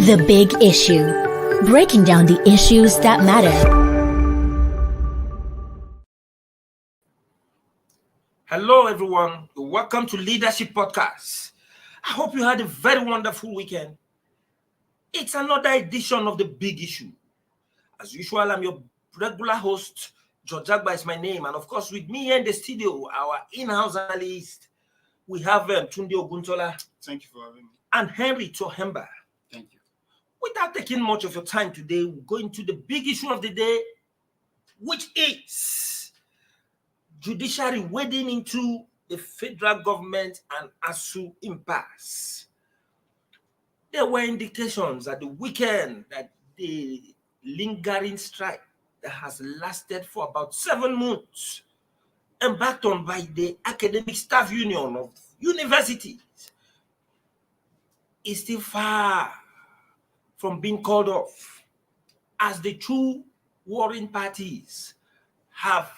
The Big Issue. Breaking down the issues that matter. Hello, everyone. Welcome to Leadership Podcast. I hope you had a very wonderful weekend. It's another edition of The Big Issue. As usual, I'm your regular host, George Agba is my name. And of course, with me here in the studio, our in-house analyst, we have Tunde Oguntola. Thank you for having me. And Henry Tohemba. Thank you. Without taking much of your time today, we'll go into the big issue of the day, which is Judiciary wading into the federal government and ASUU impasse. There were indications at the weekend that the lingering strike that has lasted for about 7 months, embarked on by the Academic Staff Union of universities, is still far from being called off, as the two warring parties have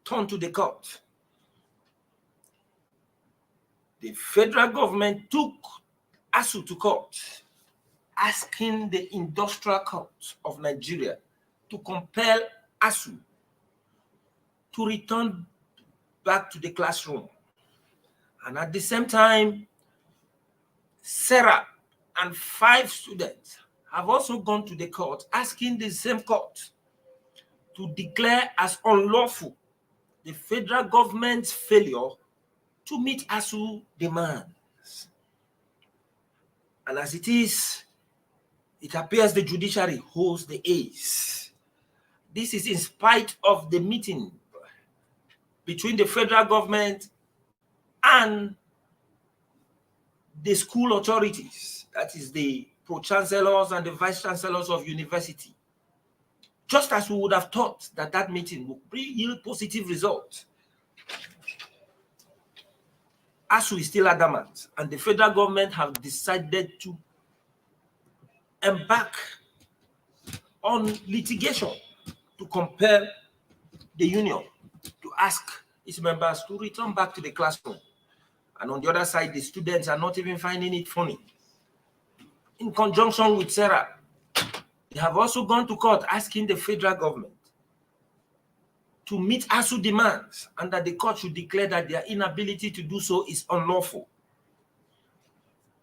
turned to the court. The federal government took ASUU to court, asking the Industrial Court of Nigeria to compel ASUU to return back to the classroom. And at the same time, Sarah and 5 students have also gone to the court, asking the same court to declare as unlawful the federal government's failure to meet ASUU demands. And as it is, it appears the judiciary holds the ace. This is in spite of the meeting between the federal government and the school authorities, that is the pro-chancellors and the vice-chancellors of university. Just as we would have thought that that meeting would yield positive results, ASUU is still adamant, and the federal government have decided to embark on litigation to compel the union to ask its members to return back to the classroom. And on the other side, the students are not even finding it funny. In conjunction with Sarah, they have also gone to court asking the federal government to meet ASUU demands, and that the court should declare that their inability to do so is unlawful.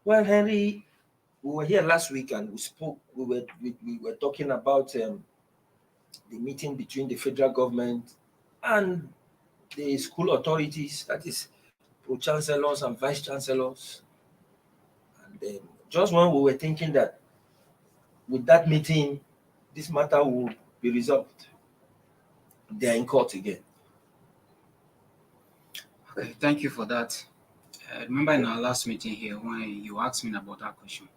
Well, Henry, we were here last week and we were talking about the meeting between the federal government and the school authorities, that is pro-chancellors and vice-chancellors. And just when we were thinking that with that meeting, this matter would be resolved, they are in court again. Okay, thank you for that. Remember in our last meeting here, when you asked me about that question,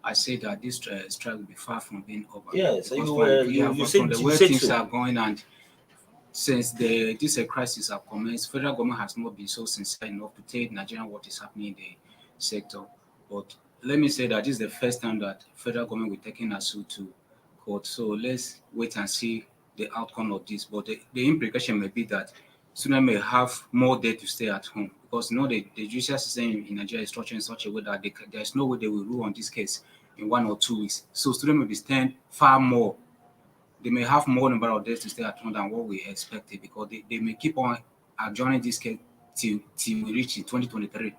I said that this strike will be far from being over. Yes, because you said the way things so. are going, and since this crisis have commenced, federal government has not been so sincere enough to tell Nigerian what is happening in the sector. But let me say that this is the first time that federal government will take ASUU to court. So let's wait and see the outcome of this. But the implication may be that students may have more days to stay at home, because the judicial system in Nigeria is structured in such a way that there's no way they will rule on this case in 1 or 2 weeks. So students may be staying far more. They may have more number of days to stay at home than what we expected, because they may keep on adjourning this case till we reach in 2023,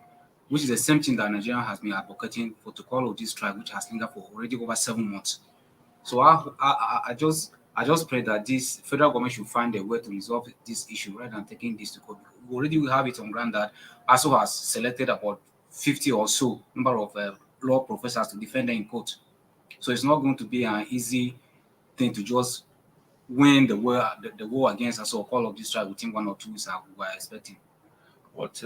which is the same thing that Nigeria has been advocating for, to call of this strike, which has lingered for already over 7 months. So I just pray that this federal government should find a way to resolve this issue rather than taking this to court. We have it on ground that ASUU has selected about 50 or so number of law professors to defend them in court. So it's not going to be an easy thing to just win the war against us or call of this strike within 1 or 2 weeks as we were expecting. But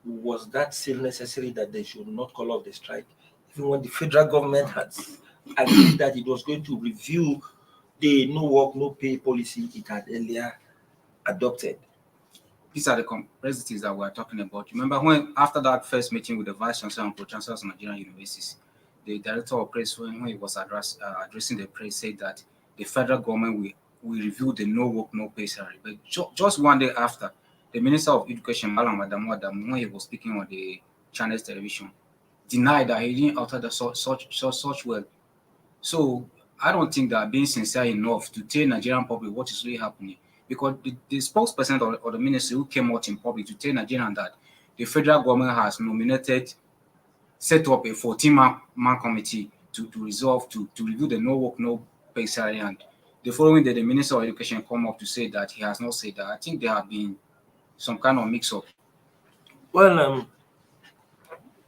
was that still necessary that they should not call off the strike, even when the federal government had agreed that it was going to review the no work, no pay policy it had earlier adopted? These are the complexities that we're talking about. Remember when, after that first meeting with the Vice Chancellor and Pro-Chancellors of Nigerian universities, the Director of Press, when he was addressing the press, said that the federal government will review the no work, no pay salary. But just 1 day after, the Minister of Education, Malam Adamu, when he was speaking on the Channels television, denied that he didn't utter the such word. So I don't think that being sincere enough to tell Nigerian public what is really happening, because the spokesperson or the minister who came out in public to tell Nigerians that the federal government has set up a 14-man committee to resolve, to review the no work, no pay salary, and the following day the Minister of Education come up to say that he has not said that. I think there have been some kind of mix-up. Well,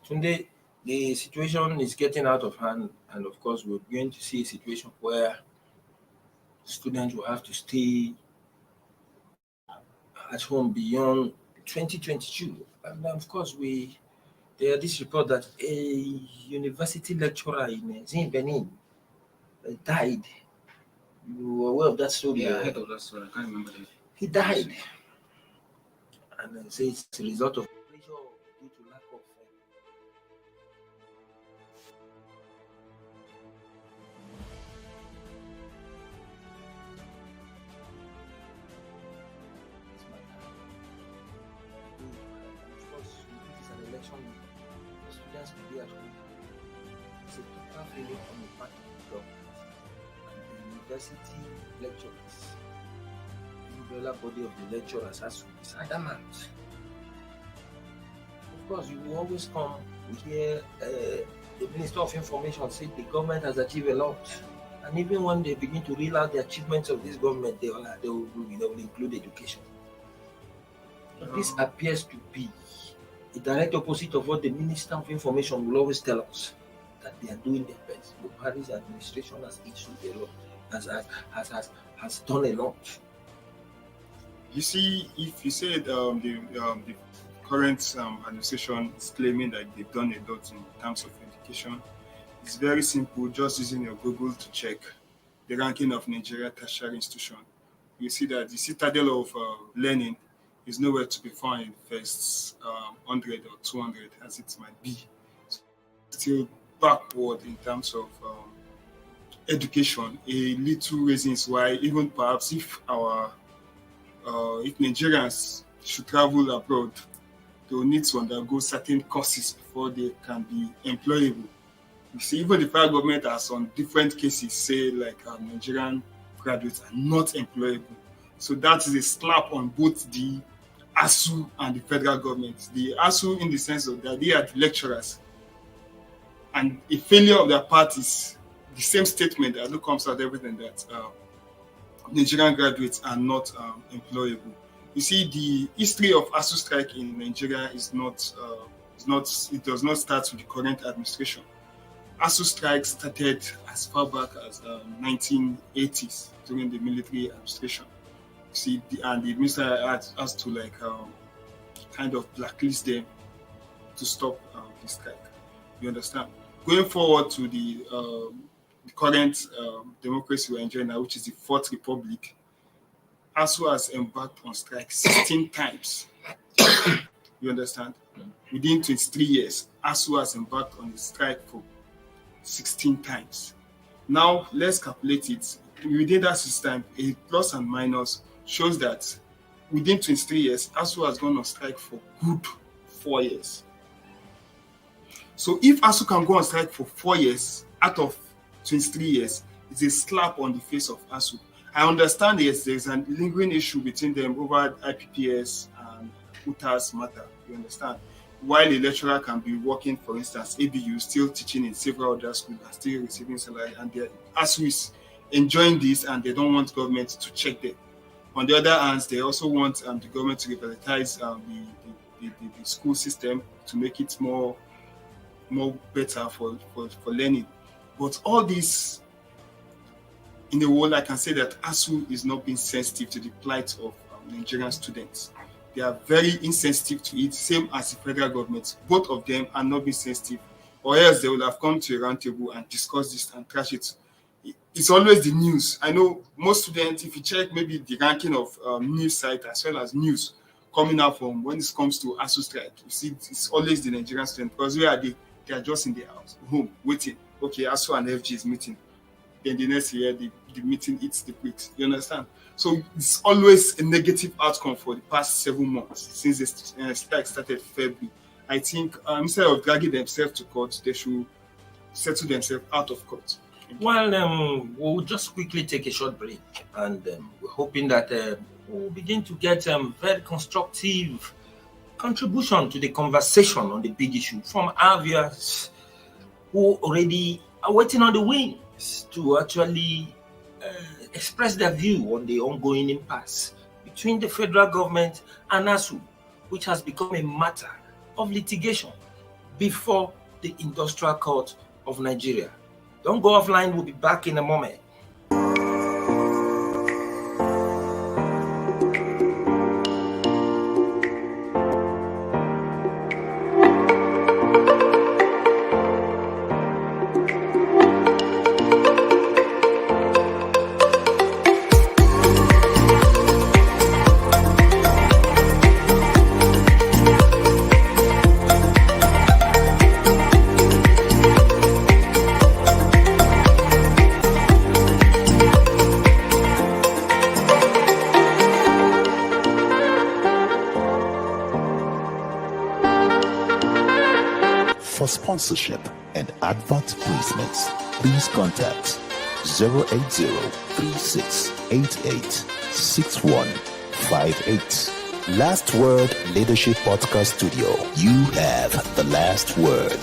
today the situation is getting out of hand, and of course we're going to see a situation where students will have to stay at home beyond 2022. And of course there are this report that a university lecturer in Benin died. You were aware of that story? Yeah, I heard of that story. I can't remember it. He died, and they say it's a result of pressure due to lack of of course, this is an election year. The students will be at home. It's a total failure on the part of the government and the university lecturers. The umbrella body of the lecturers has to be adamant. Of course, you will always come here. The Minister of Information said the government has achieved a lot, and even when they begin to reel out the achievements of this government, they will include education. But this appears to be a direct opposite of what the Minister of Information will always tell us, that they are doing their best. Buhari's administration has issued a lot, has done a lot. You see, if you said the current administration is claiming that they've done a lot in terms of education, it's very simple. Just using your Google to check the ranking of Nigeria tertiary institution, you see that the citadel of learning is nowhere to be found in the first 100 or 200, as it might be. Still backward in terms of education. A little reasons why, even perhaps if Nigerians should travel abroad, they will need to undergo certain courses before they can be employable. You see, even the federal government has on different cases say like Nigerian graduates are not employable. So that is a slap on both the ASUU and the federal government. The ASUU in the sense of that they are the lecturers, and a failure of their part is the same statement that comes out everything that Nigerian graduates are not employable. You see, the history of ASUU strike in Nigeria is not, it does not start with the current administration. ASUU strike started as far back as 1980s during the military administration. You see, and the minister has to kind of blacklist them to stop the strike. You understand? Going forward to the current democracy we're enjoying now, which is the Fourth Republic, ASUU has embarked on strike 16 times. You understand? Within 23 years, ASUU has embarked on a strike for 16 times. Now, let's calculate it. Within that system, a plus and minus shows that within 23 years, ASUU has gone on strike for good 4 years. So if ASUU can go on strike for 4 years out of 23 years, it's a slap on the face of ASUU. I understand, yes, there's a lingering issue between them over IPPS and UTAS matter, you understand? While a lecturer can be working, for instance, ABU, still teaching in several other schools and still receiving salary, and ASUU is enjoying this and they don't want government to check them. On the other hand, they also want the government to revitalize the school system to make it more better for learning. But all this, in the world, I can say that ASUU is not being sensitive to the plight of Nigerian students. They are very insensitive to it, same as the federal government. Both of them are not being sensitive, or else they would have come to a round table and discussed this and trash it. It's always the news. I know most students, if you check maybe the ranking of news sites as well as news coming out from when it comes to ASUU strike, you see it's always the Nigerian students, because where are they? They are just in their house, home, waiting. Okay, ASUU and FG is meeting. Then the next year, the meeting eats the bricks. You understand? So it's always a negative outcome for the past 7 months since the strike started February. I think instead of dragging themselves to court, they should settle themselves out of court. Well, we'll just quickly take a short break, and we're hoping that we'll begin to get very constructive contribution to the conversation on the big issue from our viewers who already are waiting on the wings to actually express their view on the ongoing impasse between the federal government and ASUU, which has become a matter of litigation before the Industrial Court of Nigeria. Don't go offline, we'll be back in a moment. For sponsorship and advert placements, please contact 080-3688-6158. Last Word Leadership Podcast Studio. You have the last word.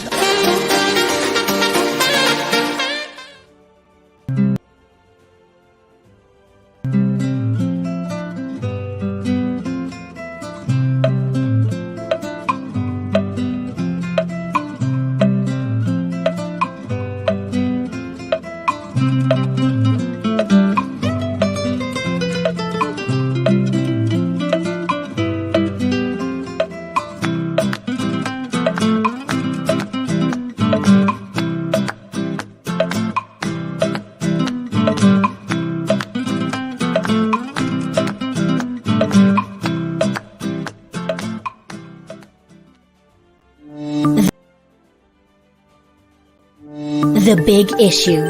The Big Issue.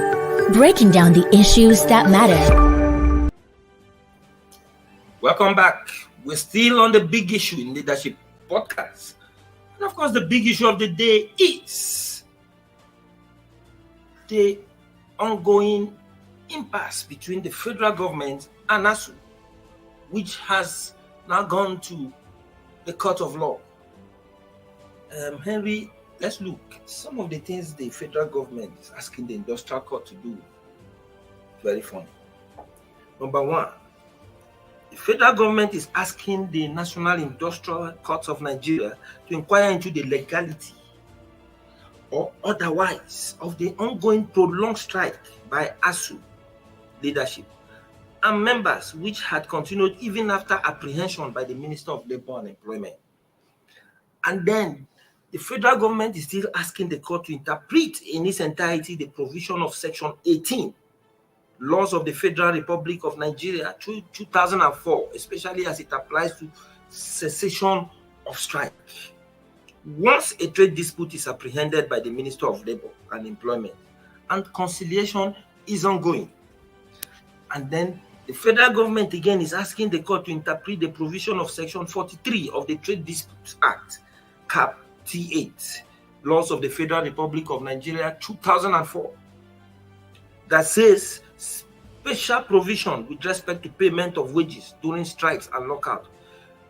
Breaking down the issues that matter. Welcome back. We're still on the Big Issue in Leadership Podcast. And of course, the big issue of the day is the ongoing impasse between the federal government and ASUU, which has now gone to the court of law. Henry, let's look at some of the things the federal government is asking the industrial court to do. Very funny. Number one, the federal government is asking the National Industrial Court of Nigeria to inquire into the legality or otherwise of the ongoing prolonged strike by ASUU leadership and members, which had continued even after apprehension by the Minister of Labour and Employment. And then the federal government is still asking the court to interpret in its entirety the provision of Section 18, Laws of the Federal Republic of Nigeria, 2004, especially as it applies to cessation of strike. Once a trade dispute is apprehended by the Minister of Labour and Employment and conciliation is ongoing. And then the federal government again is asking the court to interpret the provision of Section 43 of the Trade Disputes Act, Cap T8, Laws of the Federal Republic of Nigeria, 2004, that says special provision with respect to payment of wages during strikes and lockout,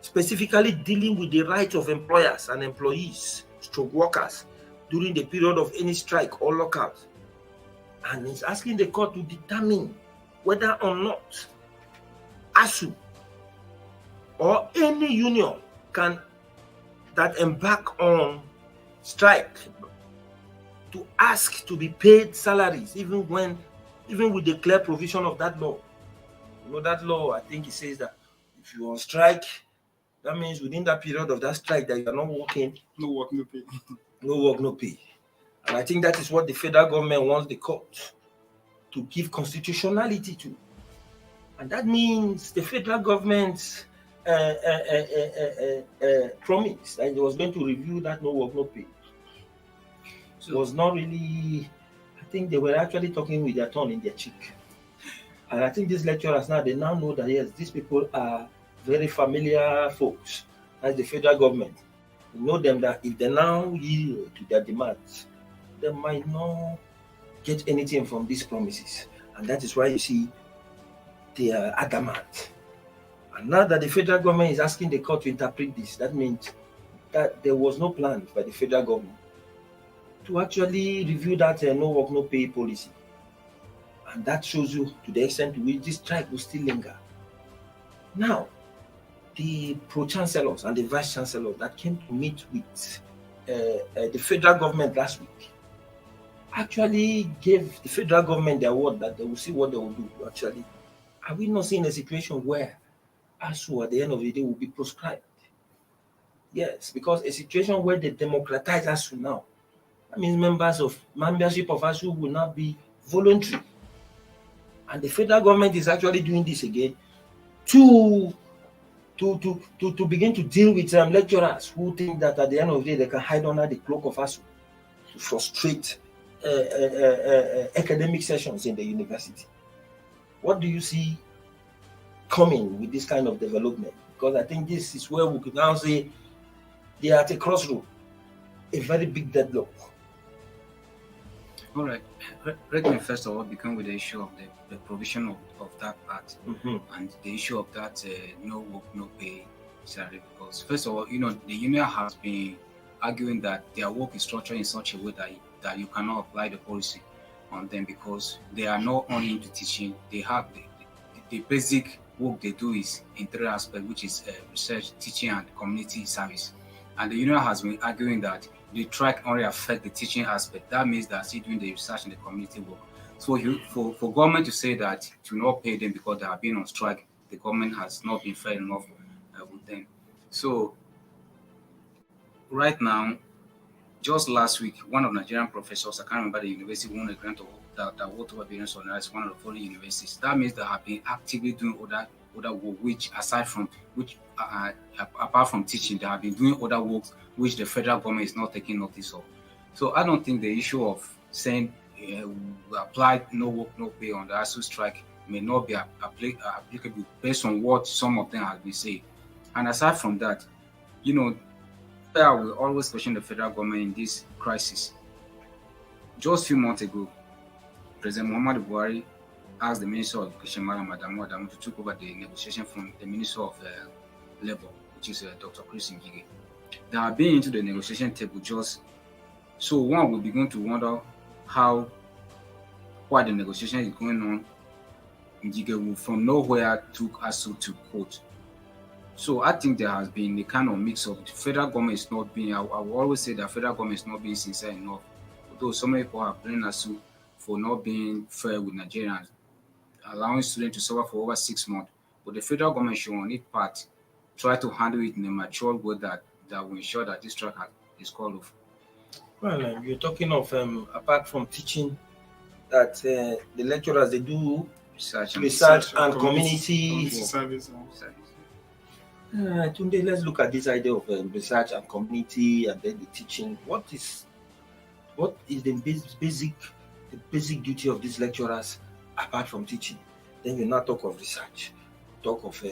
specifically dealing with the rights of employers and employees, stroke workers, during the period of any strike or lockout. And it's asking the court to determine whether or not ASUU or any union that embark on strike to ask to be paid salaries, even with the clear provision of that law. You know, that law, I think it says that if you're on strike, that means within that period of that strike that you're not working, No work, no pay. no work, no pay. And I think that is what the federal government wants the court to give constitutionality to. And that means the federal government promised that it was going to review that no work, no pay. So it was not really, I think they were actually talking with their tongue in their cheek. And I think these lecturers now, they now know that yes, these people are very familiar folks as the federal government. We know them that if they now yield to their demands, they might not get anything from these promises. And that is why you see they are adamant. And now that the federal government is asking the court to interpret this, that means that there was no plan by the federal government to actually review that no work, no pay policy. And that shows you to the extent to which this strike will still linger. Now, the pro-chancellors and the vice-chancellor that came to meet with the federal government last week actually gave the federal government their word that they will see what they will do. Actually, are we not seeing a situation where ASUU at the end of the day will be proscribed? Yes, because a situation where they democratize ASUU now, that means membership of ASUU will now be voluntary. And the federal government is actually doing this again to begin to deal with lecturers who think that at the end of the day they can hide under the cloak of ASUU to frustrate academic sessions in the university. What do you see coming with this kind of development? Because I think this is where we could now say they are at a crossroad, a very big deadlock. All right. Let me first of all begin with the issue of the provision of that part and the issue of that no work, no pay salary. Because first of all, the union has been arguing that their work is structured in such a way that you cannot apply the policy on them because they are not only into teaching. They have the basic work they do is in three aspects, which is research, teaching, and community service. And the union has been arguing that the strike only affect the teaching aspect. That means that still doing the research and the community work. So for government to say that to not pay them because they have been on strike, the government has not been fair enough with them. So right now, just last week, one of Nigerian professors, I can't remember the university, won a grant that worth over billions of naira, one of the foreign universities. That means they have been actively doing other work, which apart from teaching, they have been doing other works which the federal government is not taking notice of. So I don't think the issue of saying we applied no work, no pay on the ASUU strike may not be applicable based on what some of them have been saying. And aside from that, I will always question the federal government in this crisis. Just a few months ago, President Muhammadu Buhari asked the Minister of Education, Madam Adamu, to take over the negotiation from the Minister of Labor, which is Dr. Chris Ngige. They have been into the negotiation table so one will begin to wonder why the negotiation is going on. Ngige will from nowhere took ASUU to court. So I think there has been a kind of mix-up. The federal government is not being, I will always say that federal government is not being sincere enough. Although so many people have blamed ASUU for not being fair with Nigerians, allowing students to suffer for over 6 months. But the federal government should on its part try to handle it in a mature way that will ensure that this strike is called off. Well, you're talking of apart from teaching, that the lecturers they do research and community service. Today, let's look at this idea of research and community, and then the teaching. What is the basic duty of these lecturers apart from teaching? Then you now talk of research, talk of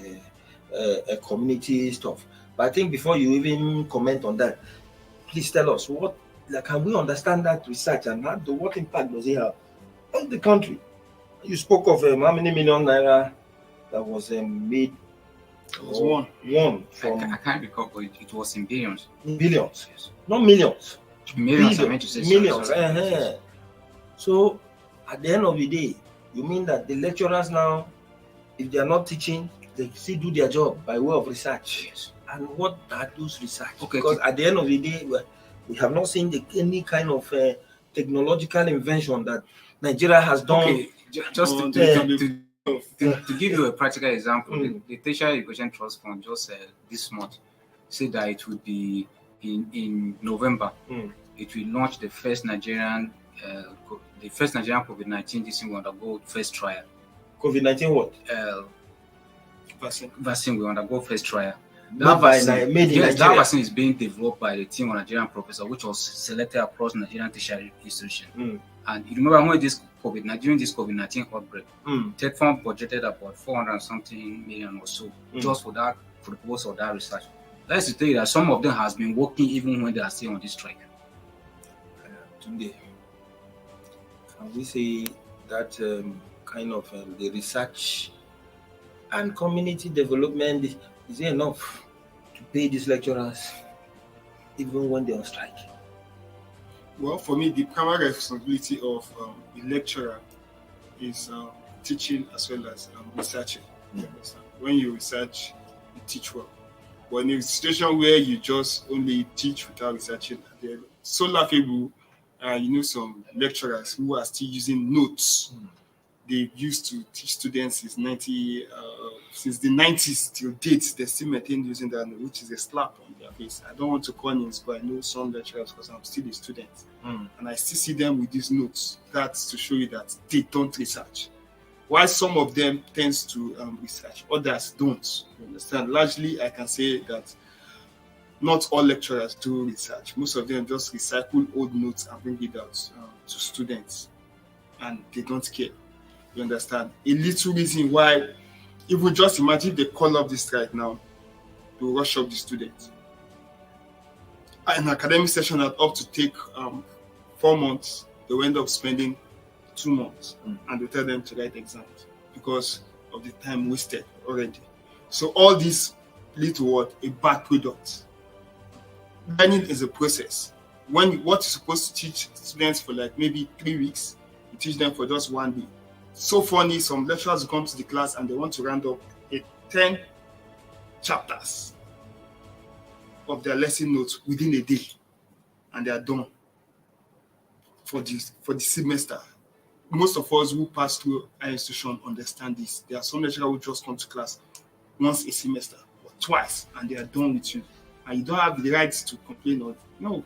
community stuff. But I think before you even comment on that, please tell us can we understand that research and what impact does it have on the country? You spoke of how many million naira that was made. It was one from. I can't recall, but it was in billions. In billions, yes. Not millions. Millions. I meant to say millions. Sorry. So at the end of the day, you mean that the lecturers now, if they are not teaching, they still do their job by way of research. Yes. And what are those research? Okay. Because at the end of the day, we have not seen any kind of technological invention that Nigeria has done. Okay, just to give you a practical example, the Tertiary Education Trust Fund just this month said that it would be in November. It will launch the first Nigerian COVID-19 this will undergo first trial. COVID-19 what? Vaccine will undergo first trial. That vaccine is being developed by the team of Nigerian professors, which was selected across Nigerian tertiary institutions. And you remember when during this COVID-19 outbreak, Tech Fund budgeted about 400 something million or so just for the purpose of that research. Let's tell you that some of them has been working even when they are still on this strike. Today, can we say that kind of the research and community development is enough to pay these lecturers even when they're on strike? Well, for me, the primary responsibility of a lecturer is teaching as well as researching. When you research, you teach well. But in a situation where you just only teach without researching, they're so laughable. Some lecturers who are still using notes they used to teach students since the 90s till date. They still maintain using that note, which is a slap on their face. I don't want to call names, but I know some lecturers because I'm still a student, and I still see them with these notes. That's to show you that they don't research. While some of them tends to research, others don't. You understand? Largely, I can say that not all lecturers do research. Most of them just recycle old notes and bring it out to students, and they don't care. You understand? A little reason why, even just imagine they call up this strike now to rush up the students. An academic session that up to take 4 months, they will end up spending 2 months, and they tell them to write exams because of the time wasted already. So all this lead to what? A bad product. Learning is a process. What you're supposed to teach students for like maybe 3 weeks, you teach them for just 1 day. So funny, some lecturers will come to the class and they want to round up 10 chapters of their lesson notes within a day, and they are done for the semester. Most of us who pass through our institution understand this. There are some lecturers who just come to class once a semester or twice, and they are done with you. And you don't have the right to complain or no.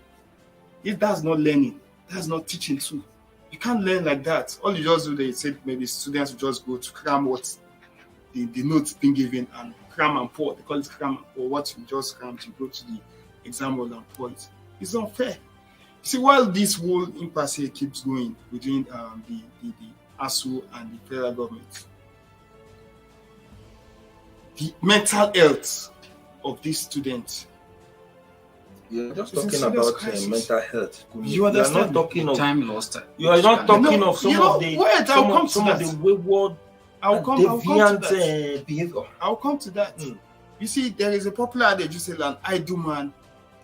If that's not learning, that's not teaching too. You can't learn like that. All you just do, they said maybe students will just go to cram what the notes being given and cram and pour. They call it cram and pour. What you just cram to go to the exam hall and pour it. It's unfair. You see, while this whole impasse keeps going between the ASUU and the federal government, the mental health of these students. You're just talking about mental health. You understand? You're not talking of time lost. You are not talking of some of the wayward deviant behavior. I'll come to that. You see, there is a popular adage you say, an idle man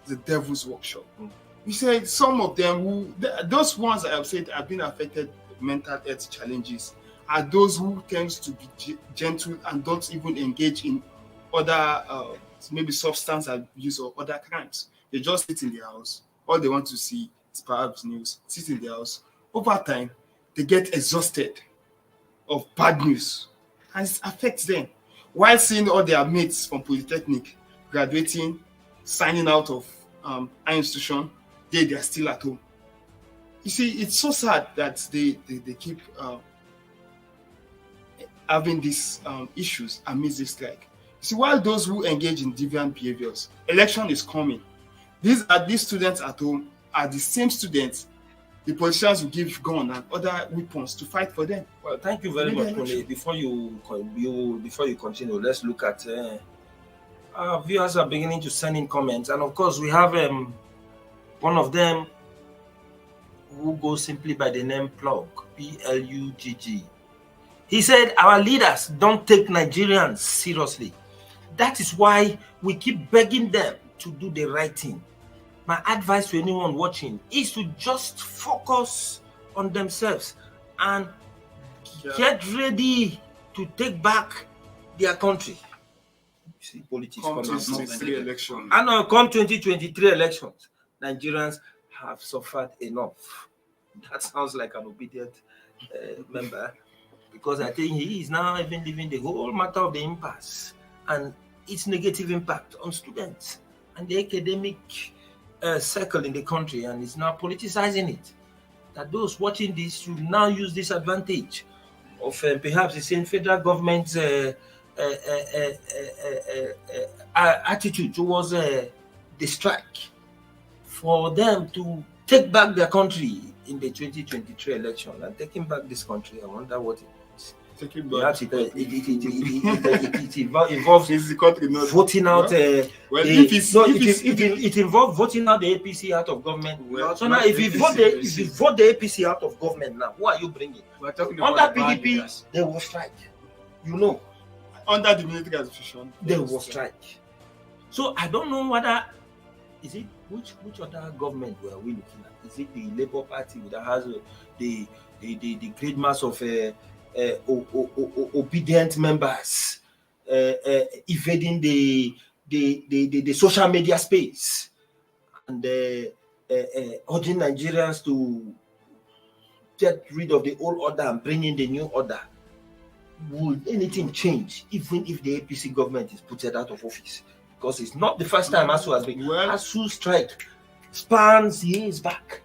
is the devil's workshop. You say some of them those ones I have said have been affected with mental health challenges are those who tends to be gentle and don't even engage in other maybe substance abuse or other crimes. They just sit in their house. All they want to see is perhaps news. Sit in their house. Over time, they get exhausted of bad news, and it affects them. While seeing all their mates from Polytechnic graduating, signing out of our institution, they are still at home. You see, it's so sad that they keep having these issues amidst this strike. You see, while those who engage in deviant behaviors, election is coming. These students at home are the same students the politicians will give gun and other weapons to fight for them. Well, thank you very much, Kone. Before you continue, let's look at our viewers are beginning to send in comments, and of course we have one of them who goes simply by the name Plug, Plugg. He said, our leaders don't take Nigerians seriously. That is why we keep begging them to do the right thing. My advice to anyone watching is to just focus on themselves and get ready to take back their country. You see, politics come 2023 election. And now come 2023 elections, Nigerians have suffered enough. That sounds like an obedient member, because I think he is now even leaving the whole matter of the impasse and its negative impact on students and the academic circle in the country, and is now politicizing it. That those watching this should now use this advantage of perhaps the same federal government's attitude towards the strike for them to take back their country in the 2023 election. And taking back this country, I wonder what it means. Take it Perhaps back. it involves Is the country not voting out. well, it involves voting out the APC out of government. Well, So now, if you vote the APC out of government now, who are you bringing? We're talking Under about the bad PDP, leaders. they will strike. You know, under the military administration, they will strike. So I don't know whether is it which other government were we looking at? Is it the Labour Party that has the great mass of obedient members evading the social media space and urging Nigerians to get rid of the old order and bring in the new order? Will anything change even if the APC government is put out of office? Because it's not the first time ASUU has been. ASUU strike spans years back,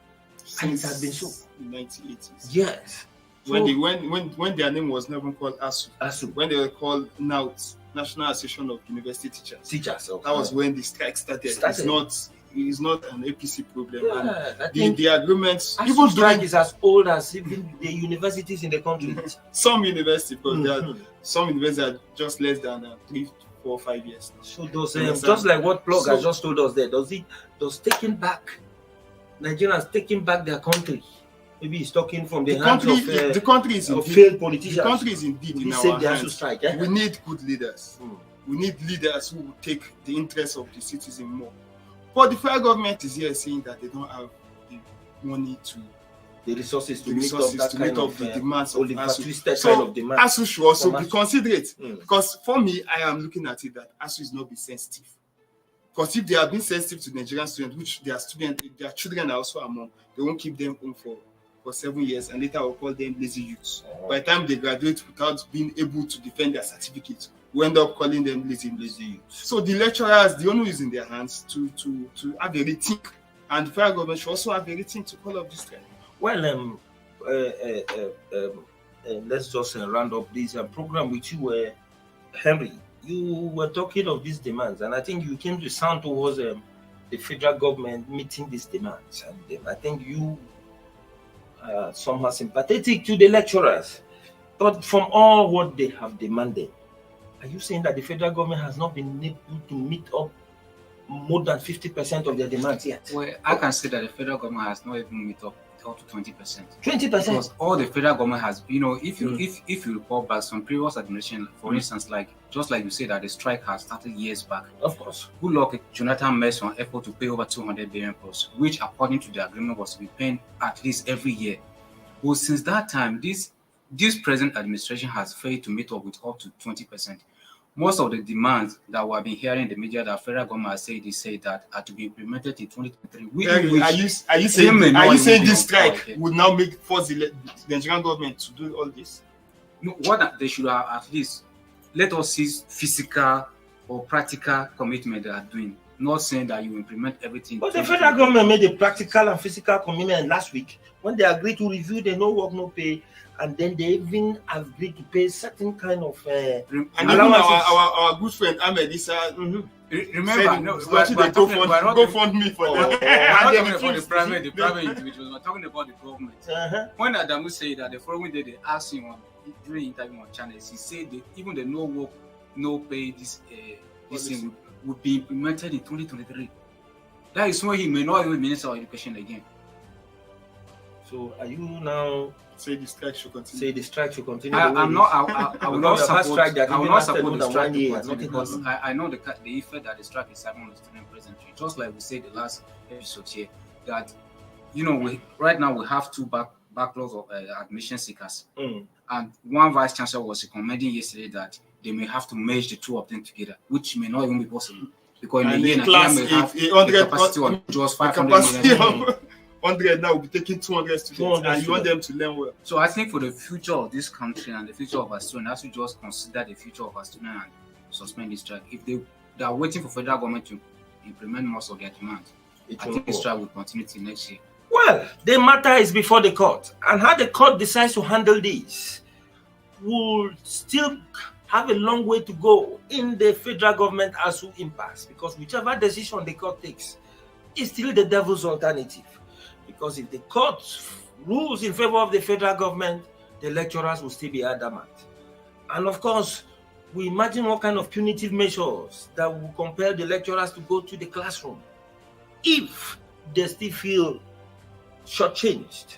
and it has been so. 1980s. Yes. When their name was never called ASUU, when they were called NAUT, National Association of University Teachers. Okay. That was when the strike started. It's not an APC problem. Yeah, and the agreements, even strike is as old as even the universities in the country. Some universities, but some universities are just less than 3, 4, 5 years now. So those just like what Plug has just told us there, does taking back Nigerians taking back their country? Maybe he's talking from the hands of the country is of failed politicians. The country is indeed in our hands. Strike, We need good leaders. We need leaders who will take the interests of the citizen more. But the federal government is here saying that they don't have the money the resources to meet up the demands of ASUU. So kind of demand. ASUU should also be considerate. Because for me, I am looking at it that ASUU is not being sensitive. Because if they are being sensitive to Nigerian students, which their children are also among, they won't keep them home for 7 years, and later we'll call them lazy youths. By the time they graduate without being able to defend their certificates, we end up calling them lazy youths. So the lecturers, the only is in their hands to have a rethink, and the federal government should also have a rethink to call up this trend. Well, let's just round up this program with you, Henry. You were talking of these demands, and I think you came to sound towards the federal government meeting these demands, and I think you somehow sympathetic to the lecturers. But from all what they have demanded, are you saying that the federal government has not been able to meet up more than 50% of their demands yet? Well, I can say that the federal government has not even met up to 20%. 20%? Because all the federal government has, if you recall back some previous administration, for instance, just like you say that the strike has started years back. Of course. Good luck, Jonathan made some effort to pay over 200 billion plus, which according to the agreement was to be paying at least every year. Well, since that time, this present administration has failed to meet up with up to 20%. Most of the demands that we have been hearing in the media that federal government has said, they say that are to be implemented in 2023. Are you saying this strike would now force the Nigerian government to do all this? No, what they should have at least let us see physical or practical commitment they are doing. Not saying that you implement everything. But the federal government made a practical and physical commitment last week when they agreed to review the no work, no pay, and then they even agreed to pay certain kind of and even our good friend Ahmed Issa remember, go fund me for that. We're not talking about the private individuals, we're talking about the government. When Adamu said that the following day they asked him during interview on channels, he said that even the no work, no pay this thing would be implemented in 2023. That is when he may not even be Minister of Education again. So are you now say the strike should continue? I will not support the strike because I know the effect that the strike is having on the student presently. Just like we said the last episode here, that right now we have two backlogs of admission seekers, and one vice chancellor was recommending yesterday that they may have to merge the two of them together, which may not even be possible because in the class may have a capacity of just 500 million. 100 now will be taking 200 students, and you want them to learn well. So I think for the future of this country and the future of our students, as we just consider the future of our students and suspend this strike. If they are waiting for federal government to implement most of their demands, I think this strike will continue till next year. Well, the matter is before the court, and how the court decides to handle this will still have a long way to go in the federal government ASUU impasse, because whichever decision the court takes is still the devil's alternative. Because if the court rules in favor of the federal government, the lecturers will still be adamant And of course, we imagine what kind of punitive measures that will compel the lecturers to go to the classroom if they still feel shortchanged.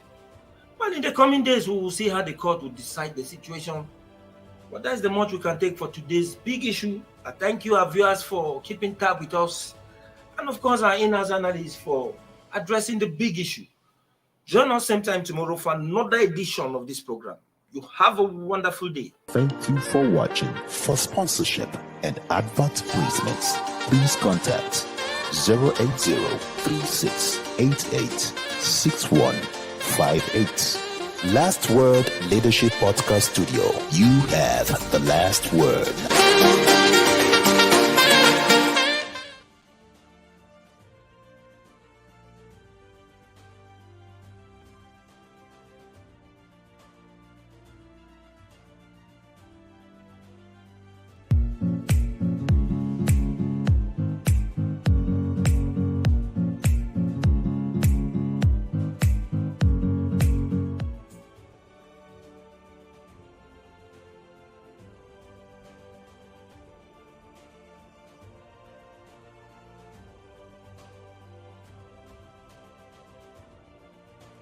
Well, in the coming days, we will see how the court will decide the situation. But that's the much we can take for today's big issue. I thank you, our viewers, for keeping tab with us. And of course, our in-house analysts for addressing the big issue. Join us same time tomorrow for another edition of this program. You have a wonderful day. Thank you for watching. For sponsorship and advert placements, please contact 080-3688-6158. Last Word Leadership Podcast Studio. You have the last word.